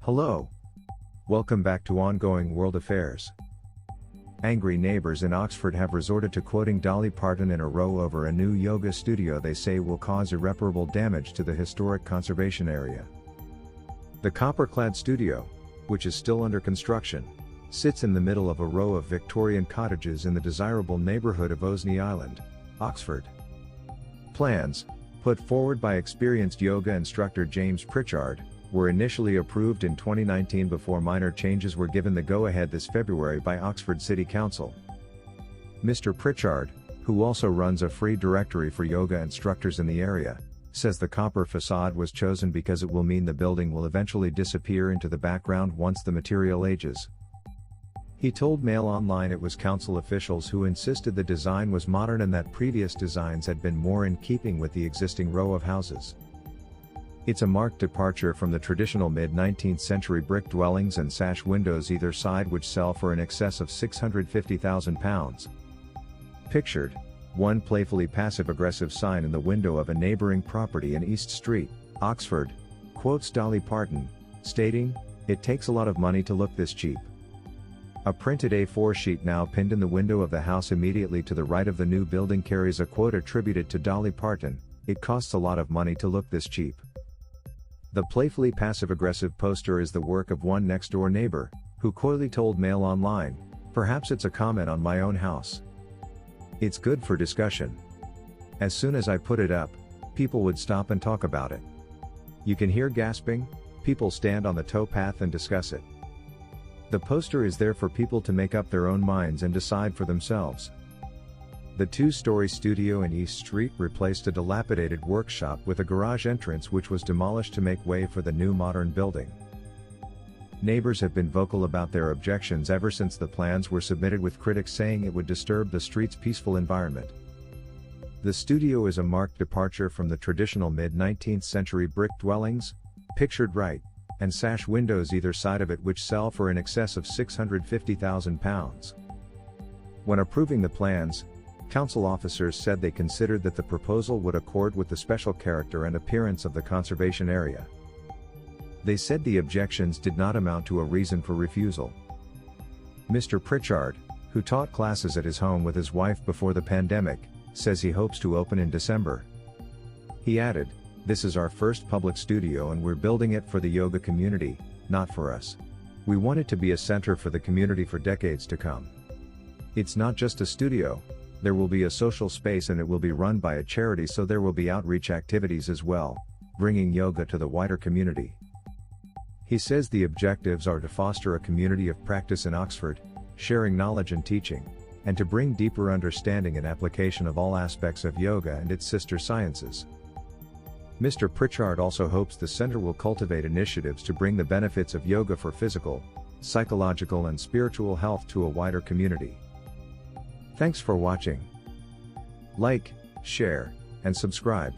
Hello. Welcome back to Ongoing World Affairs. Angry neighbors in Oxford have resorted to quoting Dolly Parton in a row over a new yoga studio they say will cause irreparable damage to the historic conservation area. The copper-clad studio, which is still under construction, sits in the middle of a row of Victorian cottages in the desirable neighborhood of Osney Island, Oxford. Plans, put forward by experienced yoga instructor James Pritchard, were initially approved in 2019 before minor changes were given the go-ahead this February by Oxford City Council. Mr. Pritchard, who also runs a free directory for yoga instructors in the area, says the copper facade was chosen because it will mean the building will eventually disappear into the background once the material ages. He told Mail Online it was council officials who insisted the design was modern and that previous designs had been more in keeping with the existing row of houses. It's a marked departure from the traditional mid-19th century brick dwellings and sash windows either side which sell for in excess of £650,000. Pictured, one playfully passive-aggressive sign in the window of a neighboring property in East Street, Oxford, quotes Dolly Parton, stating, "It takes a lot of money to look this cheap." A printed A4 sheet now pinned in the window of the house immediately to the right of the new building carries a quote attributed to Dolly Parton, "It costs a lot of money to look this cheap." The playfully passive-aggressive poster is the work of one next-door neighbor, who coyly told Mail Online, "Perhaps it's a comment on my own house. It's good for discussion. As soon as I put it up, people would stop and talk about it. You can hear gasping, people stand on the towpath and discuss it. The poster is there for people to make up their own minds and decide for themselves." The two-story studio in East Street replaced a dilapidated workshop with a garage entrance which was demolished to make way for the new modern building. Neighbors have been vocal about their objections ever since the plans were submitted, with critics saying it would disturb the street's peaceful environment. The studio is a marked departure from the traditional mid-19th century brick dwellings, pictured right, and sash windows either side of it which sell for in excess of £650,000. When approving the plans, council officers said they considered that the proposal would accord with the special character and appearance of the conservation area. They said the objections did not amount to a reason for refusal. Mr. Pritchard, who taught classes at his home with his wife before the pandemic, says he hopes to open in December. He added, "This is our first public studio and we're building it for the yoga community, not for us. We want it to be a center for the community for decades to come. It's not just a studio. There will be a social space and it will be run by a charity, so there will be outreach activities as well, bringing yoga to the wider community." He says the objectives are to foster a community of practice in Oxford, sharing knowledge and teaching, and to bring deeper understanding and application of all aspects of yoga and its sister sciences. Mr. Pritchard also hopes the center will cultivate initiatives to bring the benefits of yoga for physical, psychological and spiritual health to a wider community. Thanks for watching. Like, share, and subscribe.